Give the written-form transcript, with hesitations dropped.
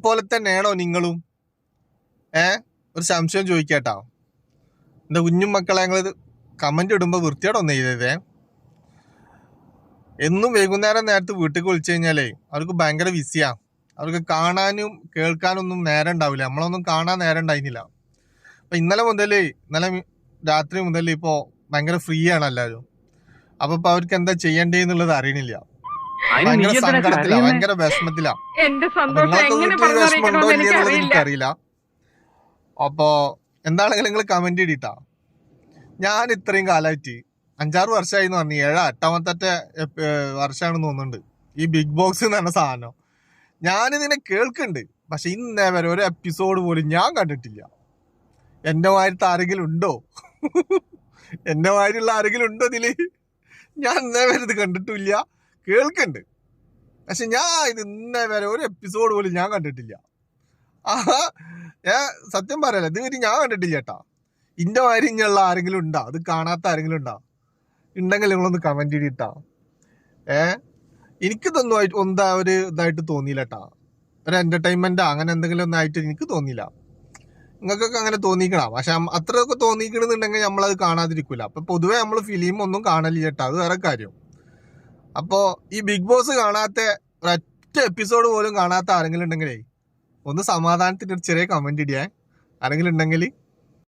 പോലെ തന്നെയാണോ നിങ്ങളും? ഒരു സംശയം ചോദിക്കാട്ടോ. എന്റെ കുഞ്ഞും മക്കളെ ഞങ്ങൾ കമന്റ് ഇടുമ്പോ വൃത്തിയോടെ ഒന്ന് ചെയ്തേ. എന്നും വൈകുന്നേരം നേരത്ത് വീട്ടിൽ വിളിച്ചു കഴിഞ്ഞാലേ അവർക്ക് ഭയങ്കര ബിസിയാ. അവർക്ക് കാണാനും കേൾക്കാനൊന്നും നേരം ഉണ്ടാവില്ല. നമ്മളൊന്നും കാണാൻ നേരം ഉണ്ടായിരുന്നില്ല. അപ്പൊ ഇന്നലെ രാത്രി മുതൽ ഇപ്പോ ഭയങ്കര ഫ്രീ ആണ് എല്ലാവരും. അപ്പൊ അവർക്ക് എന്താ ചെയ്യണ്ടേന്നുള്ളത് അറിയണില്ല. ഭയങ്കര സങ്കടത്തിലാ, ഭയങ്കര വിഷമത്തിലാ. അപ്പൊ നിങ്ങളൊക്കെ വീട്ടിൽ വിഷമമുണ്ടോ ഇല്ലെന്നുള്ളത് എനിക്കറിയില്ല. അപ്പോ എന്താണെങ്കിലും നിങ്ങൾ കമന്റ് ഇടിട്ടാ. ഞാൻ ഇത്രയും കാലമായിട്ട് 5-6 വർഷമായി എന്ന് പറഞ്ഞു, 8-8 വർഷമാണെന്ന് തോന്നുന്നുണ്ട് ഈ ബിഗ് ബോക്സ് എന്ന് പറഞ്ഞ സാധനം ഞാനിതിനെ കേൾക്കുന്നുണ്ട്. പക്ഷെ ഇന്നേ വരെ ഒരു എപ്പിസോഡ് പോലും ഞാൻ കണ്ടിട്ടില്ല. എന്റെ മാതിരത്തെ ആരെങ്കിലും ഉണ്ടോ? എന്റെ മാതിരിയുള്ള ആരെങ്കിലും ഉണ്ടോ ഇതില്? ഞാൻ ഇന്നേ വരെ ഇത് കണ്ടിട്ടില്ല, കേൾക്കുന്നുണ്ട്. പക്ഷെ ഞാൻ ഇത് ഇന്നേ വരെ ഒരു എപ്പിസോഡ് പോലും ഞാൻ കണ്ടിട്ടില്ല. ഞാൻ സത്യം പറയല, ഇതുവരെ ഞാൻ കണ്ടിട്ടില്ല ചേട്ടാ. ഇന്റെ മാതിരി ഇങ്ങനെയുള്ള ആരെങ്കിലും ഉണ്ടാ? അത് കാണാത്ത ആരെങ്കിലും ഉണ്ടാ? ഉണ്ടെങ്കിൽ നിങ്ങളൊന്ന് കമന്റ് ചെയ്തിട്ടാ. എനിക്കിതൊന്നും എന്താ ഒരു ഇതായിട്ട് തോന്നിയില്ല കേട്ടാ. ഒരു എന്റർടൈൻമെന്റ് അങ്ങനെ എന്തെങ്കിലും ഒന്നും ആയിട്ട് എനിക്ക് തോന്നിയില്ല. നിങ്ങൾക്കൊക്കെ അങ്ങനെ തോന്നിക്കണം. പക്ഷെ അത്രയൊക്കെ തോന്നിക്കണമെന്നുണ്ടെങ്കിൽ നമ്മളത് കാണാതിരിക്കൂല. അപ്പൊ പൊതുവെ നമ്മൾ ഫിലിം ഒന്നും കാണലില്ല കേട്ടോ, അത് വേറെ കാര്യം. അപ്പോ ഈ ബിഗ് ബോസ് കാണാത്ത ഒരൊറ്റ എപ്പിസോഡ് പോലും കാണാത്ത ആരെങ്കിലും ഉണ്ടെങ്കിലേ ഒന്ന് സമാധാനത്തിന്റെ ഒരു ചെറിയ കമന്റ് ഇടിയേ ആരെങ്കിലും ഉണ്ടെങ്കിൽ.